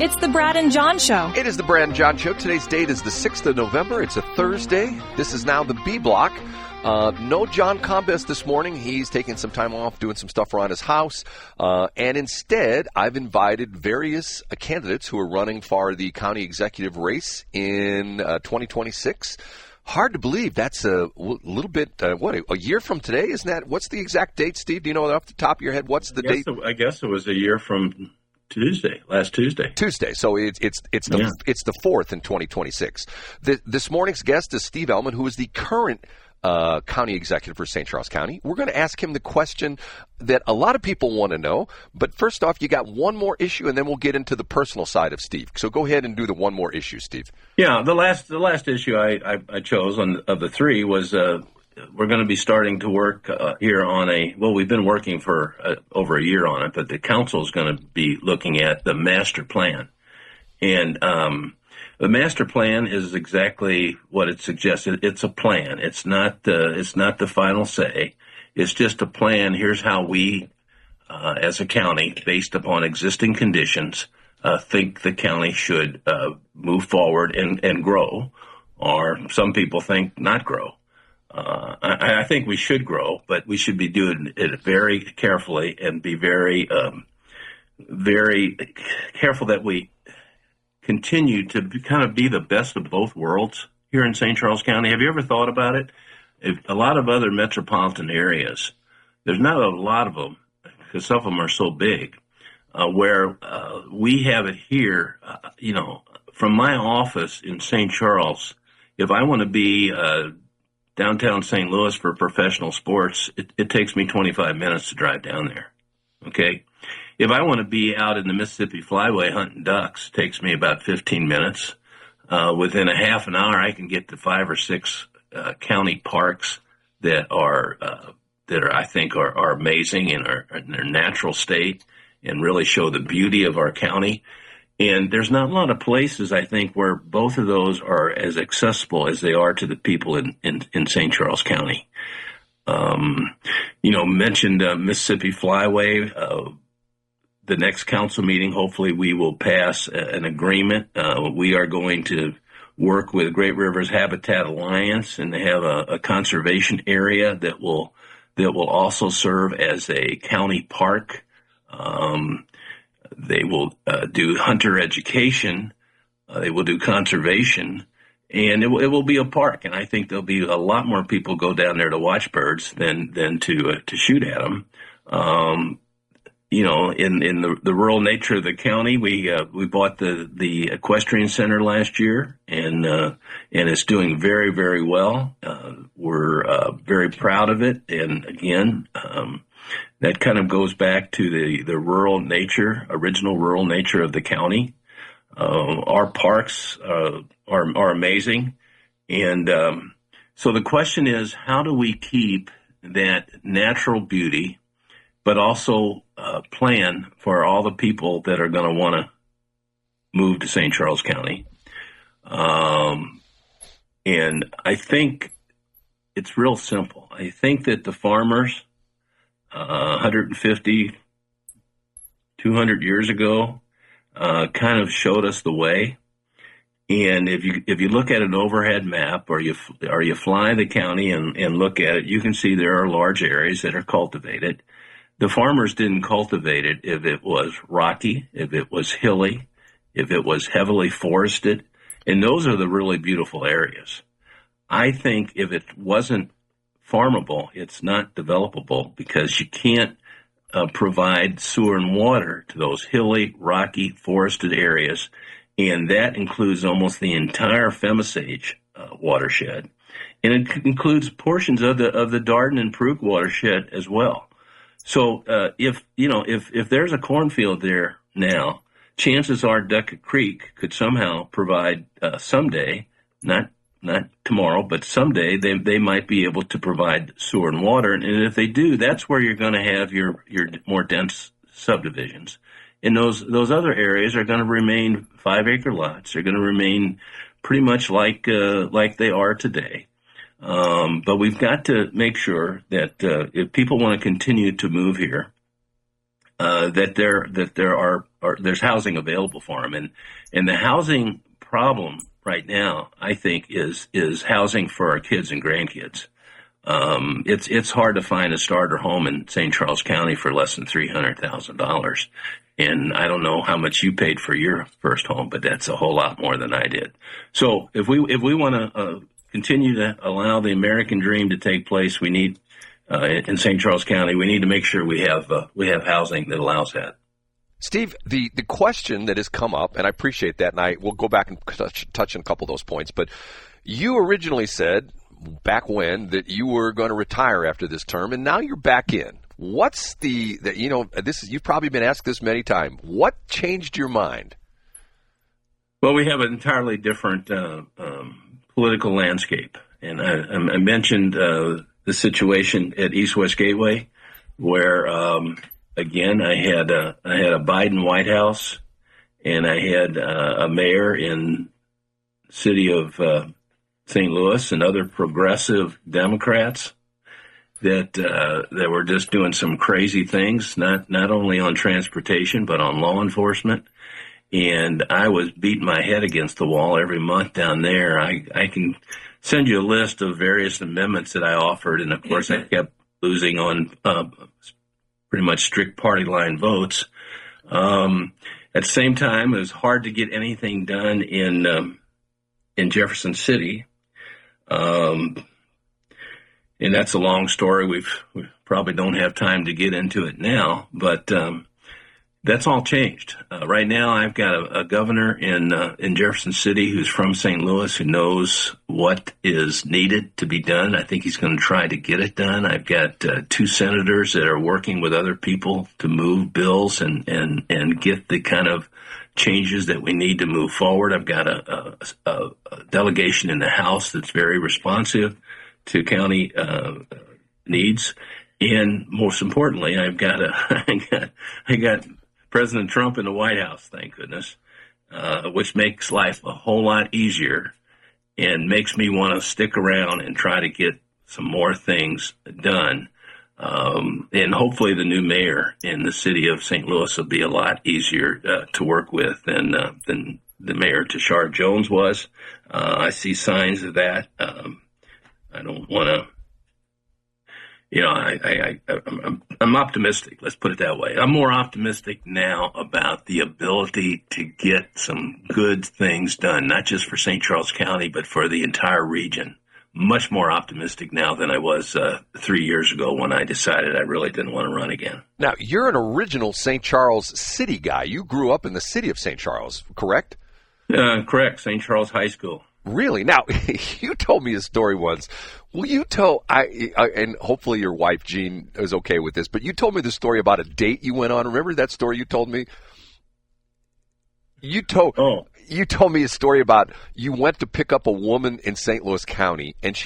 It's the Brad and John Show. It is the Brad and John Show. Today's date is the 6th of November. It's a Thursday. This is now the B block. No John Combest this morning. He's taking some time off, doing some stuff around his house. And instead, I've invited various candidates who are running for the county executive race in 2026. Hard to believe. That's a little bit, a year from today? Isn't that? What's the exact date, Steve? Do you know off the top of your head? What's the date? I guess it was a year from last Tuesday. So it's the 4th in 2026. This morning's guest is Steve Ehlmann, who is the current county executive for St. Charles County. We're going to ask him the question that a lot of people want to know. But first off, you got one more issue, and then we'll get into the personal side of Steve. So go ahead and do the one more issue, Steve. Yeah, the last issue I chose of the three was we're going to be starting to work here on we've been working for over a year on it, but the council is going to be looking at the master plan. And the master plan is exactly what it suggests. It's a plan. It's not the final say. It's just a plan. Here's how we, as a county, based upon existing conditions, think the county should move forward and grow, or some people think not grow. I think we should grow, but we should be doing it very carefully and be very, very careful that we continue to kind of be the best of both worlds here in St. Charles County. Have you ever thought about it? If a lot of other metropolitan areas, there's not a lot of them because some of them are so big, where we have it here, from my office in St. Charles, if I want to be downtown St. Louis for professional sports, it takes me 25 minutes to drive down there, okay? If I want to be out in the Mississippi Flyway hunting ducks, it takes me about 15 minutes. Within a half an hour, I can get to 5 or 6 county parks that I think are amazing in their natural state and really show the beauty of our county. And there's not a lot of places, I think, where both of those are as accessible as they are to the people in St. Charles County. Mentioned Mississippi Flyway. The next council meeting, hopefully we will pass an agreement. We are going to work with Great Rivers Habitat Alliance, and they have a conservation area that will also serve as a county park. They will do hunter education. They will do conservation, and it will be a park. And I think there'll be a lot more people go down there to watch birds than to shoot at them. In the rural nature of the county, we bought the equestrian center last year, and it's doing very, very well. We're very proud of it, and again, that kind of goes back to the rural nature, original rural nature of the county. Our parks are amazing, and so the question is, how do we keep that natural beauty, but also plan for all the people that are going to want to move to St. Charles County. And I think it's real simple. I think that the farmers 150, 200 years ago kind of showed us the way. And if you look at an overhead map or you fly the county and look at it, you can see there are large areas that are cultivated. The farmers didn't cultivate it if it was rocky, if it was hilly, if it was heavily forested. And those are the really beautiful areas. I think if it wasn't farmable, it's not developable because you can't provide sewer and water to those hilly, rocky, forested areas. And that includes almost the entire Femisage watershed. And it includes portions of the Darden and Pruk watershed as well. So if there's a cornfield there now, chances are Duckett Creek could somehow provide someday, not tomorrow, but someday they might be able to provide sewer and water. And if they do, that's where you're going to have your more dense subdivisions. And those other areas are going to remain 5-acre lots. They're going to remain pretty much like they are today. But we've got to make sure that if people want to continue to move here, there's housing available for them, and the housing problem right now, I think, is housing for our kids and grandkids. It's hard to find a starter home in St. Charles County for less than $300,000. And I don't know how much you paid for your first home, but that's a whole lot more than I did. So if we want to continue to allow the American dream to take place, we need in St. Charles County, we need to make sure we have housing that allows that. Steve, the question that has come up, and I appreciate that, and we'll go back and touch on a couple of those points, but you originally said back when that you were going to retire after this term, and now you're back in. What's you've probably been asked this many times. What changed your mind? Well, we have an entirely different political landscape, and I mentioned the situation at East-West Gateway, where again I had a Biden White House, and I had a mayor in the city of St. Louis and other progressive Democrats that were just doing some crazy things, not only on transportation but on law enforcement. And I was beating my head against the wall every month down there. I can send you a list of various amendments that I offered, and of course I kept losing on pretty much strict party line votes. At the same time, it was hard to get anything done in Jefferson City. And that's a long story. We probably don't have time to get into it now, but that's all changed. Right now, I've got a governor in Jefferson City who's from St. Louis who knows what is needed to be done. I think he's going to try to get it done. I've got two senators that are working with other people to move bills and get the kind of changes that we need to move forward. I've got a delegation in the House that's very responsive to county needs, and most importantly, I got President Trump in the White House, thank goodness, which makes life a whole lot easier and makes me want to stick around and try to get some more things done. And hopefully the new mayor in the city of St. Louis will be a lot easier to work with than the mayor Tashard Jones was. I see signs of that. I don't want to, I'm optimistic. Let's put it that way. I'm more optimistic now about the ability to get some good things done, not just for St. Charles County, but for the entire region. Much more optimistic now than I was 3 years ago when I decided I really didn't want to run again. Now, you're an original St. Charles City guy. You grew up in the city of St. Charles, correct? Correct. St. Charles High School. Really? Now, you told me a story once. Will you tell, and hopefully your wife, Jean, is okay with this, but you told me the story about a date you went on. Remember that story you told me? You told me a story about you went to pick up a woman in St. Louis County, and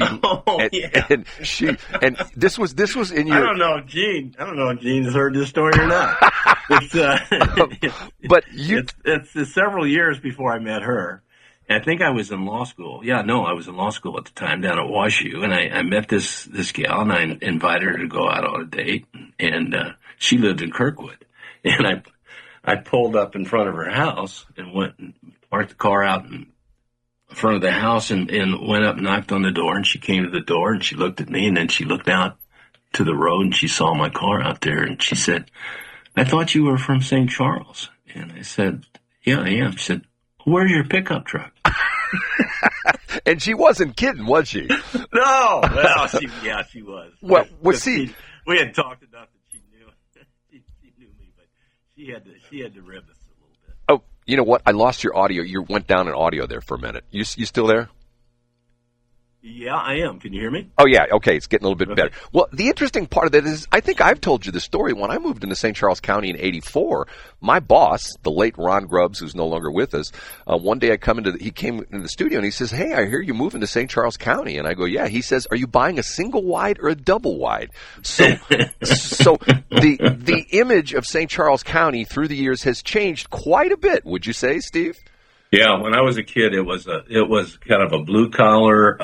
this was in your. I don't know, Gene. I don't know if Gene's heard this story or not. It's several years before I met her. I think I was in law school. I was in law school at the time down at WashU, and I met this gal, and I invited her to go out on a date, and she lived in Kirkwood, and I pulled up in front of her house and went and parked the car out in front of the house and went up and knocked on the door, and she came to the door and she looked at me, and then she looked out to the road and she saw my car out there, and she said, "I thought you were from St. Charles." And I said, "Yeah, I am." She said, "Where's your pickup truck?" And she wasn't kidding, was she? No. Well, she was. Well, we had talked enough that she knew me, but she had to rib us a little bit. Oh, you know what? I lost your audio. You went down in audio there for a minute. You still there? Yeah, I am. Can you hear me? Oh, yeah. Okay, it's getting a little bit better. Well, the interesting part of that is I think I've told you the story. When I moved into St. Charles County in 84, my boss, the late Ron Grubbs, who's no longer with us, one day he came into the studio and he says, "Hey, I hear you moving to St. Charles County." And I go, "Yeah." He says, "Are you buying a single wide or a double wide?" So the image of St. Charles County through the years has changed quite a bit, would you say, Steve? Yeah, when I was a kid, it was kind of a blue collar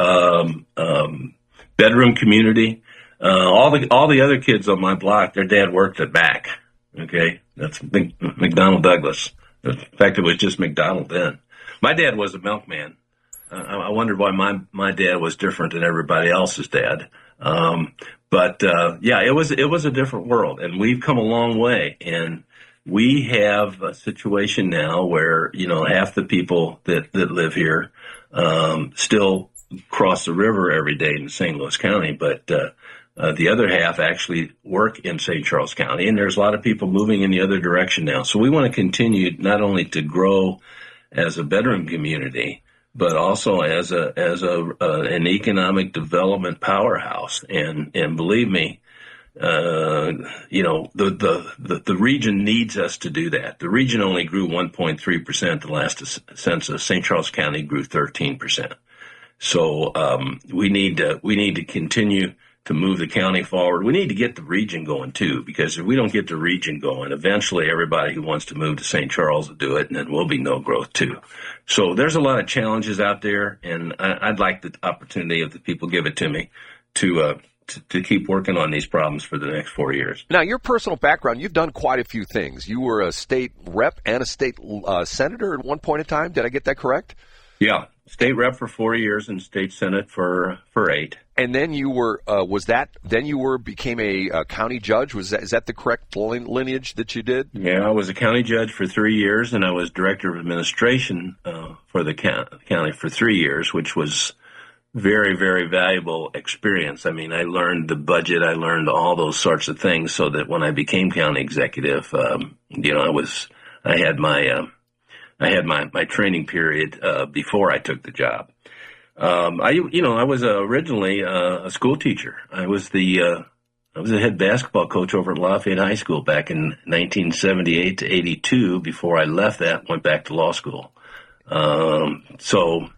bedroom community. All the other kids on my block, their dad worked at Mac, Okay, that's McDonnell Douglas. In fact, it was just McDonald then. My dad was a milkman. I wondered why my dad was different than everybody else's dad. Yeah, it was a different world, and we've come a long way. And we have a situation now where half the people that live here still cross the river every day in St. Louis County, but the other half actually work in St. Charles County, and there's a lot of people moving in the other direction now. So we want to continue not only to grow as a bedroom community, but also as an economic development powerhouse. And believe me, the region needs us to do that. The region only grew 1.3% the last census. St. Charles County grew 13%. So we need to continue to move the county forward. We need to get the region going too, because if we don't get the region going, eventually everybody who wants to move to St. Charles will do it, and then we'll be no growth too. So there's a lot of challenges out there, and I'd like the opportunity, if the people give it to me, to keep working on these problems for the next 4 years. Now, your personal background, you've done quite a few things. You were a state rep and a state senator at one point in time. Did I get that correct? Yeah, state rep for 4 years and state senate for 8. And then you were became a county judge. Is that the correct lineage that you did? Yeah, I was a county judge for 3 years, and I was director of administration for the county for 3 years, which was very, very valuable experience. I mean, I learned the budget, I learned all those sorts of things, so that when I became county executive, I had my training period before I took the job. I was originally a school teacher. I was a head basketball coach over at Lafayette High School back in 1978 to 82. Before I left that, went back to law school. So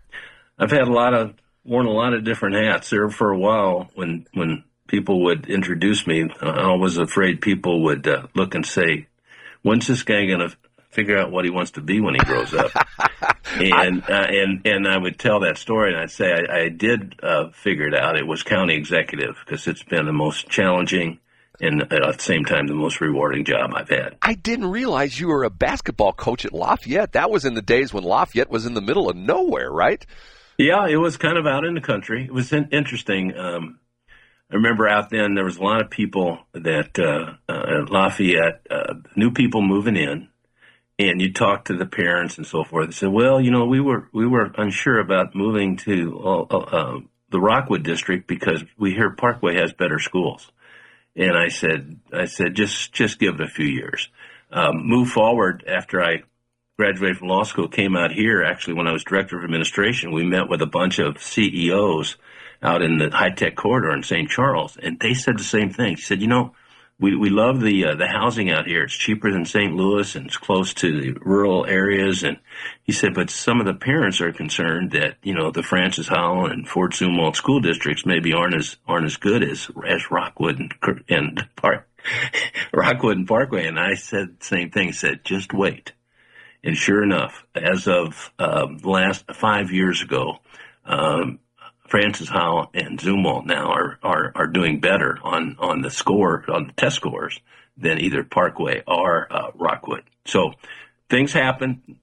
I've had worn a lot of different hats there for a while. When people would introduce me, I was afraid people would look and say, "When's this guy going to figure out what he wants to be when he grows up?" and I would tell that story, and I'd say I did figure it out. It was county executive, because it's been the most challenging and at the same time the most rewarding job I've had. I didn't realize you were a basketball coach at Lafayette. That was in the days when Lafayette was in the middle of nowhere, right? Yeah, it was kind of out in the country. It was interesting. I remember out then there was a lot of people that at Lafayette, new people moving in. And you talk to the parents and so forth. They said, "Well, we were unsure about moving to the Rockwood district because we hear Parkway has better schools." And I said, just give it a few years. Move forward after I graduated from law school, came out here. Actually, when I was director of administration, we met with a bunch of CEOs out in the high-tech corridor in St. Charles, and they said the same thing. He said, We love the housing out here. It's cheaper than St. Louis, and it's close to the rural areas." And he said, "But some of the parents are concerned that the Francis Howell and Fort Zumwalt school districts maybe aren't as good as Rockwood and Rockwood and Parkway." And I said the same thing. He said, "Just wait." And sure enough, as of the last 5 years ago, Francis Howell and Zumwalt now are doing better on the test scores than either Parkway or Rockwood. So things happen.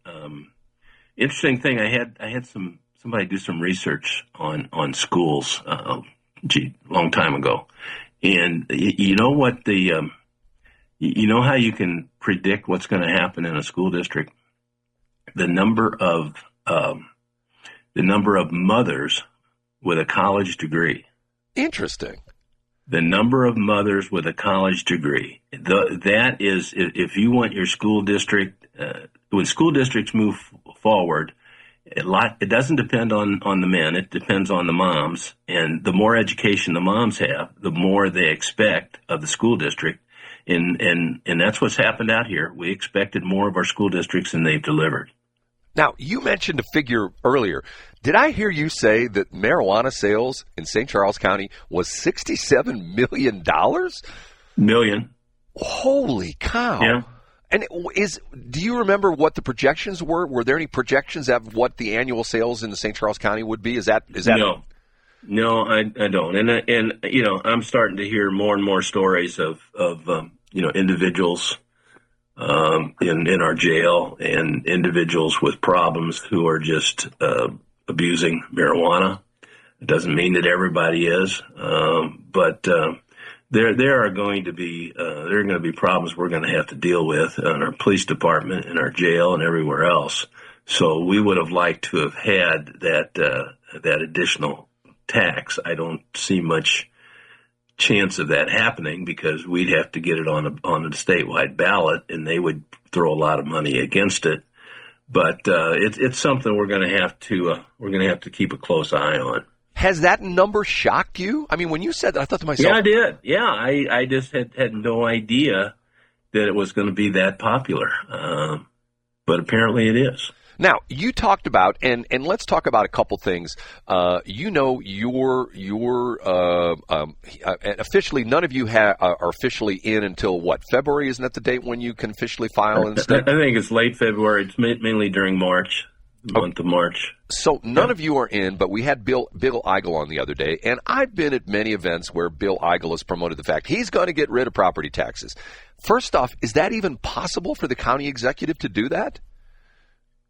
Interesting thing, I had somebody do some research on schools long time ago, and you know what you know how you can predict what's going to happen in a school district? The number of mothers with a college degree. Interesting. The number of mothers with a college degree. That is, if you want your school district, when school districts move forward, it doesn't depend on the men. It depends on the moms. And the more education the moms have, the more they expect of the school district. And that's what's happened out here. We expected more of our school districts than they've delivered. Now, you mentioned a figure earlier. Did I hear you say that marijuana sales in St. Charles County was $67 million? Million. Holy cow. Yeah. And do you remember what the projections were? Were there any projections of what the annual sales in the St. Charles County would be? Is that No, I don't. And I'm starting to hear more and more stories of individuals in our jail, and individuals with problems who are just abusing marijuana. It doesn't mean that everybody is, but there are going to be problems we're going to have to deal with in our police department, in our jail, and everywhere else. So we would have liked to have had that additional tax. I don't see much chance of that happening because we'd have to get it on a statewide ballot, and they would throw a lot of money against it. But it's something we're going to have to keep a close eye on. Has that number shocked you? I mean, when you said that, I thought to myself, yeah, I did. Yeah, I just had no idea that it was going to be that popular, but apparently it is. Now, you talked about, and let's talk about a couple things. Officially, none of you are officially in until what, February? Isn't that the date when you can officially file and stuff? I think it's late February. It's mainly during March, the month of March. So none of you are in, but we had Bill Eigel on the other day, and I've been at many events where Bill Eigel has promoted the fact he's going to get rid of property taxes. First off, is that even possible for the county executive to do that?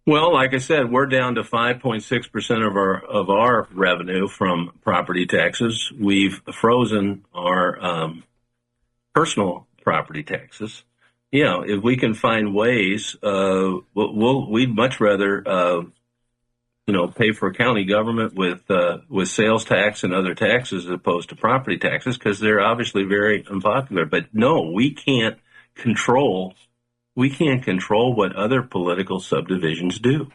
Well, like I said, we're down to 5.6% of our revenue from property taxes. We've frozen our personal property taxes. You know, if we can find ways, we'd much rather pay for county government with sales tax and other taxes as opposed to property taxes because they're obviously very unpopular. But no, we can't control what other political subdivisions do.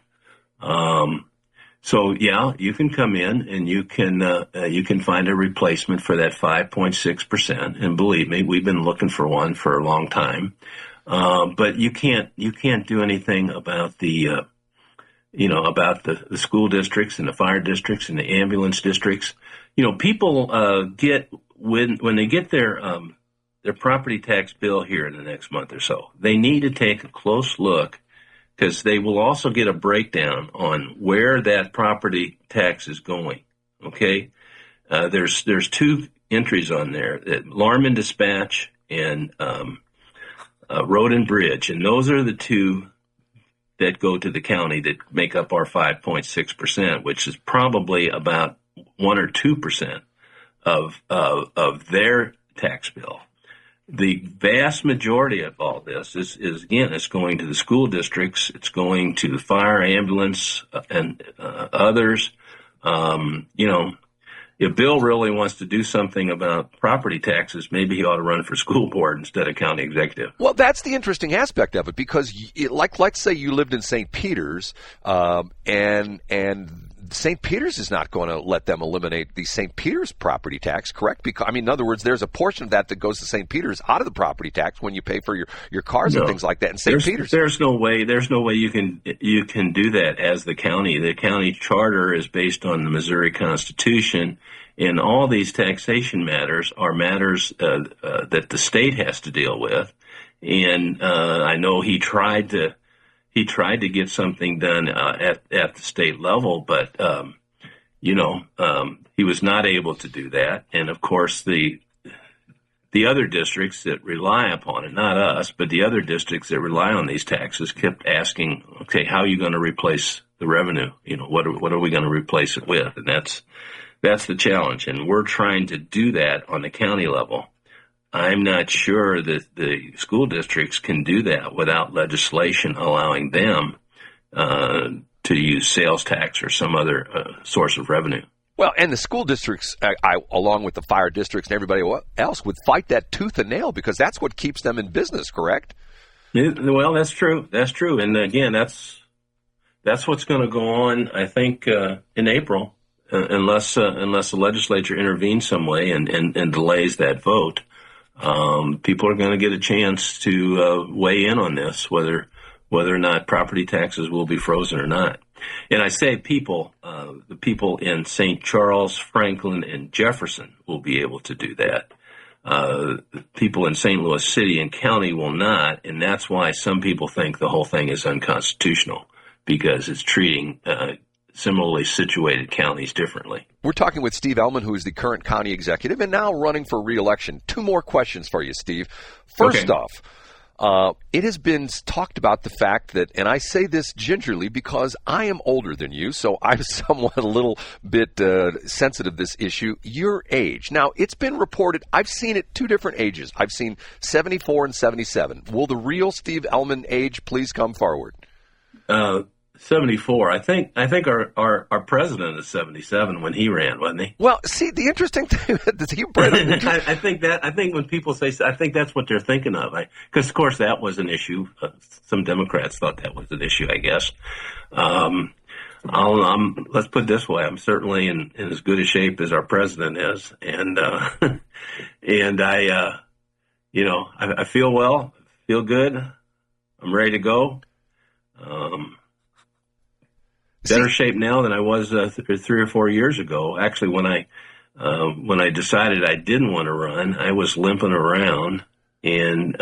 So yeah, you can come in and you can find a replacement for that 5.6%. And believe me, we've been looking for one for a long time. But you can't do anything about the school districts and the fire districts and the ambulance districts. You know, people get when they get their property tax bill here in the next month or so, they need to take a close look because they will also get a breakdown on where that property tax is going. Okay, there's two entries on there: alarm and dispatch and road and bridge, and those are the two that go to the county that make up our 5.6%, which is probably about 1 or 2% of their tax bill. The vast majority of all this is again, it's going to the school districts, it's going to the fire, ambulance, and others. If Bill really wants to do something about property taxes, maybe he ought to run for school board instead of county executive. Well, that's the interesting aspect of it because, let's say you lived in St. Peter's, and St. Peter's is not going to let them eliminate the St. Peter's property tax, correct? Because in other words, there's a portion of that goes to St. Peter's out of the property tax when you pay for your cars and things like that. And St. Peter's, there's no way you can do that as the county. The county charter is based on the Missouri Constitution, and all these taxation matters are matters that the state has to deal with. And I know he tried to get something done at the state level, but he was not able to do that. And of course, the other districts that rely upon it, not us, but the other districts that rely on these taxes kept asking, okay, how are you going to replace the revenue? What are we going to replace it with? And that's the challenge. And we're trying to do that on the county level. I'm not sure that the school districts can do that without legislation allowing them to use sales tax or some other source of revenue. Well, and the school districts, along with the fire districts and everybody else, would fight that tooth and nail because that's what keeps them in business, correct? Well, that's true. That's true. And again, that's what's going to go on, I think, in April, unless the legislature intervenes some way and delays that vote. People are going to get a chance to weigh in on this, whether or not property taxes will be frozen or not. And I say people, the people in St. Charles, Franklin, and Jefferson will be able to do that. People in St. Louis City and County will not, and that's why some people think the whole thing is unconstitutional, because it's treating similarly situated counties differently. We're talking with Steve Ehlmann, who is the current county executive and now running for re-election. Two more questions for you, Steve. First off, It has been talked about the fact that, and I say this gingerly because I am older than you, so I'm somewhat a little bit sensitive to this issue, your age. Now, it's been reported, I've seen it two different ages. I've seen 74 and 77. Will the real Steve Ehlmann age please come forward? 74. I think our president is 77 when he ran, wasn't he? Well, see, the interesting thing is I think when people say, I think that's what they're thinking of. Because of course that was an issue. Some Democrats thought that was an issue, I guess. Let's put it this way: I'm certainly in as good a shape as our president is, and I feel well, feel good. I'm ready to go. Better shape now than I was 3 or 4 years ago. Actually, when I decided I didn't want to run, I was limping around and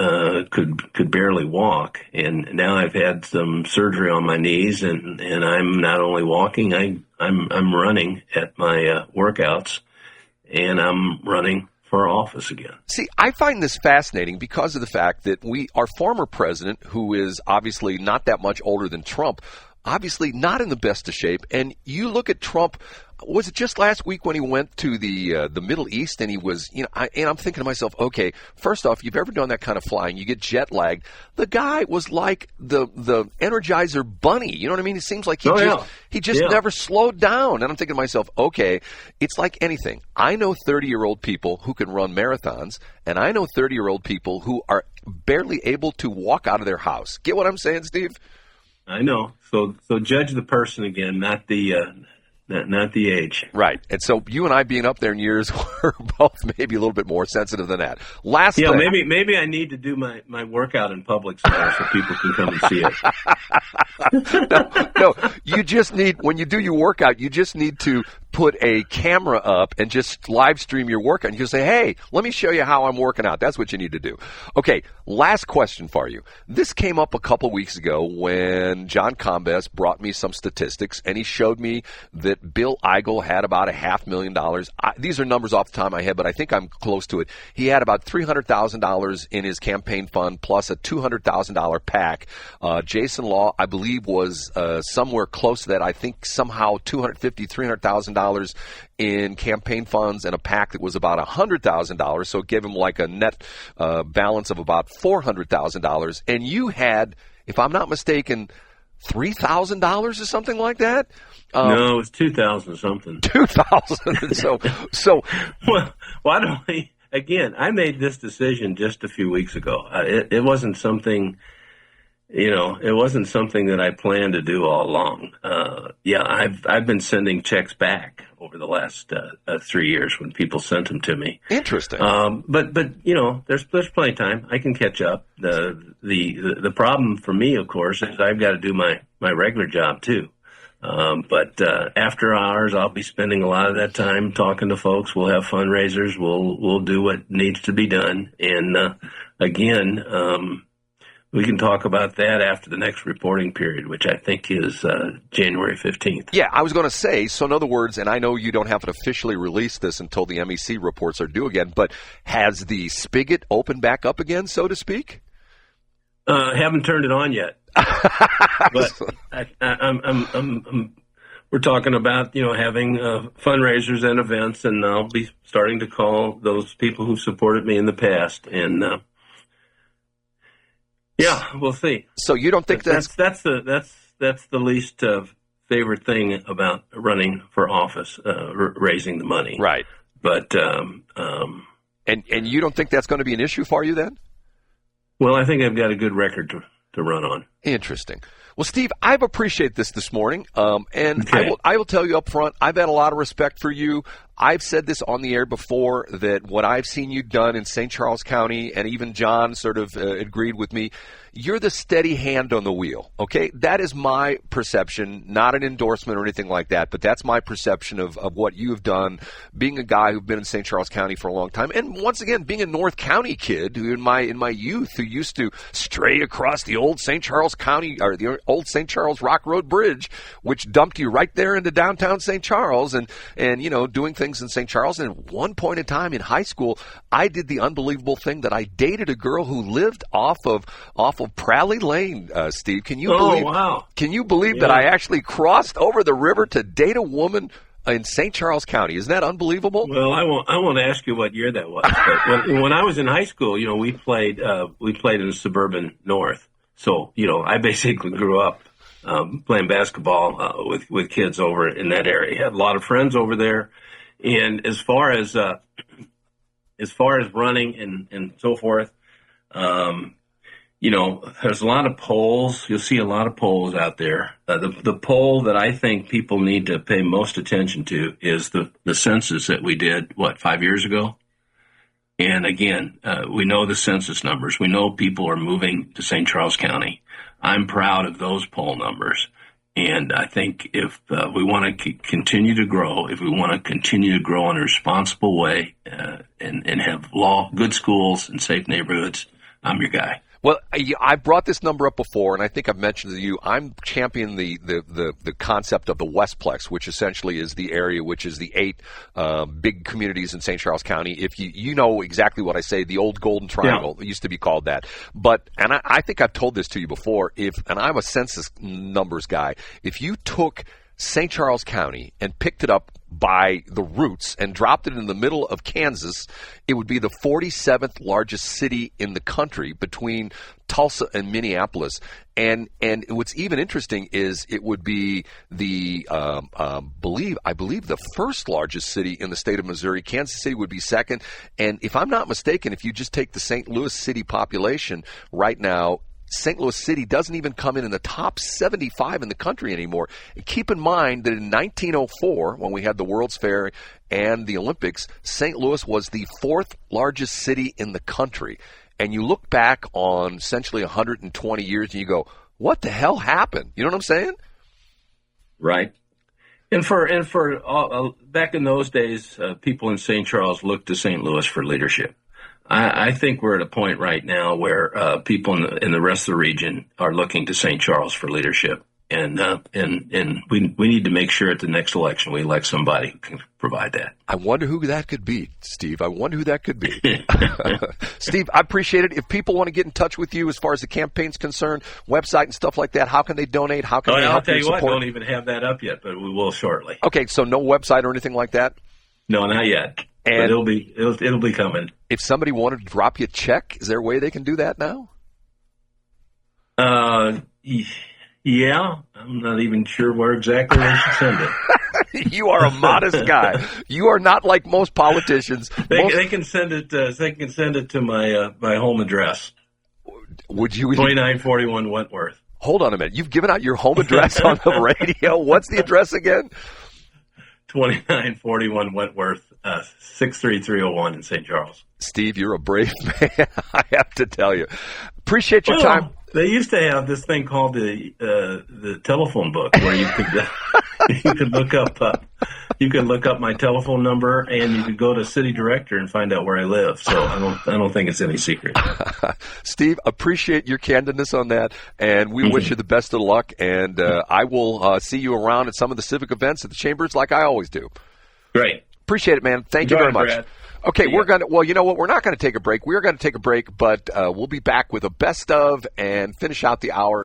could barely walk. And now I've had some surgery on my knees, and I'm not only walking, I'm running at my workouts, and I'm running for office again. See, I find this fascinating because of the fact that our former president, who is obviously not that much older than Trump, obviously not in the best of shape. And you look at Trump, was it just last week when he went to the Middle East and he was, and I'm thinking to myself, okay, first off, you've ever done that kind of flying, you get jet lagged. The guy was like the Energizer bunny. You know what I mean? It seems like he just never slowed down. And I'm thinking to myself, okay, it's like anything. I know 30-year-old people who can run marathons, and I know 30-year-old people who are barely able to walk out of their house. Get what I'm saying, Steve? I know. So judge the person again, not the age. Right. And so you and I being up there in years, we're both maybe a little bit more sensitive than that. Last thing. Maybe I need to do my workout in public somewhere so people can come and see it. No, you just need, when you do your workout, you just need to put a camera up and just live stream your workout. You can say, hey, let me show you how I'm working out. That's what you need to do. Okay, last question for you. This came up a couple weeks ago when John Combest brought me some statistics, and he showed me that Bill Eigel had about $500,000. These are numbers off the top of my head, but I think I'm close to it. He had about $300,000 in his campaign fund plus a $200,000 PAC. Jason Law, I believe, was somewhere close to that. I think somehow $250,000, $300,000 in campaign funds and a PAC that was about $100,000. So it gave him like a net balance of about $400,000. And you had, if I'm not mistaken, $3,000 or something like that? No, it was 2,000 something. 2,000. So well, why don't we? Again, I made this decision just a few weeks ago. It wasn't something. It wasn't something that I planned to do all along. I've been sending checks back over the last 3 years when people sent them to me. Interesting. But there's plenty of time. I can catch up. The problem for me, of course, is I've got to do my regular job too. But after hours, I'll be spending a lot of that time talking to folks. We'll have fundraisers. We'll do what needs to be done. And again. We can talk about that after the next reporting period, which I think is January 15th. Yeah, I was going to say, so in other words, and I know you don't have to officially release this until the MEC reports are due again, but has the spigot opened back up again, so to speak? Haven't turned it on yet. But we're talking about, having fundraisers and events, and I'll be starting to call those people who supported me in the past, and yeah, we'll see. So you don't think that's the least favorite thing about running for office, raising the money, right? But and you don't think that's going to be an issue for you then? Well, I think I've got a good record to run on. Interesting. Well, Steve, I've appreciated this morning, and okay. I will tell you up front, I've had a lot of respect for you. I've said this on the air before, that what I've seen you done in St. Charles County, and even John sort of agreed with me, you're the steady hand on the wheel, okay? That is my perception, not an endorsement or anything like that, but that's my perception of what you have done, being a guy who's been in St. Charles County for a long time, and once again, being a North County kid who in my youth who used to stray across the old St. Charles County, or the old St. Charles Rock Road Bridge, which dumped you right there into downtown St. Charles and doing things in St. Charles. And at one point in time in high school, I did the unbelievable thing that I dated a girl who lived off of Pralley Lane, Steve. Can you believe? Wow. Can you believe that I actually crossed over the river to date a woman in St. Charles County? Isn't that unbelievable? Well, I won't ask you what year that was. But when I was in high school, we played in the suburban north. So, I basically grew up playing basketball with kids over in that area. Had a lot of friends over there. And as far as running and so forth, there's a lot of polls. You'll see a lot of polls out there. The poll that I think people need to pay most attention to is the census that we did, 5 years ago? And again, we know the census numbers. We know people are moving to St. Charles County. I'm proud of those poll numbers. And I think if we want to continue to grow, if we want to continue to grow in a responsible way and have good schools and safe neighborhoods, I'm your guy. Well, I brought this number up before, and I think I've mentioned to you, I'm championing the concept of the Westplex, which essentially is the area which is the 8 big communities in St. Charles County. If you know exactly what I say, the old Golden Triangle, It used to be called that. But, and I think I've told this to you before, and I'm a census numbers guy, if you took St. Charles County and picked it up by the roots and dropped it in the middle of Kansas, it would be the 47th largest city in the country between Tulsa and Minneapolis. And what's even interesting is it would be the I believe the first largest city in the state of Missouri. Kansas City would be second. And if I'm not mistaken, if you just take the St. Louis city population right now, St. Louis City doesn't even come in the top 75 in the country anymore. And keep in mind that in 1904, when we had the World's Fair and the Olympics, St. Louis was the 4th largest city in the country. And you look back on essentially 120 years and you go, what the hell happened? You know what I'm saying? Right. And for back in those days, people in St. Charles looked to St. Louis for leadership. I think we're at a point right now where people in the rest of the region are looking to St. Charles for leadership, and we need to make sure at the next election we elect somebody who can provide that. I wonder who that could be, Steve. I wonder who that could be. Steve, I appreciate it. If people want to get in touch with you as far as the campaign's concerned, website and stuff like that, how can they donate? How can they help you support? I'll tell you what, don't even have that up yet, but we will shortly. Okay, so no website or anything like that? No, not yet. And but it'll be coming. If somebody wanted to drop you a check, is there a way they can do that now? Yeah. I'm not even sure where exactly they should send it. You are a modest guy. You are not like most politicians. They can send it. They can send it to my home address. Would you? 2941 Wentworth. Hold on a minute. You've given out your home address on the radio. What's the address again? 2941 Wentworth, 63301 in St. Charles. Steve, you're a brave man, I have to tell you. Appreciate your time. They used to have this thing called the telephone book, where you could you could look up my telephone number, and you could go to City Director and find out where I live. So I don't think it's any secret. Steve, appreciate your candidness on that, and we wish you the best of luck. And I will see you around at some of the civic events at the Chambers, like I always do. Great. Appreciate it, man. Thank you very much. Brad. Okay, you know what? We're not going to take a break. We're going to take a break, but we'll be back with a best of and finish out the hour.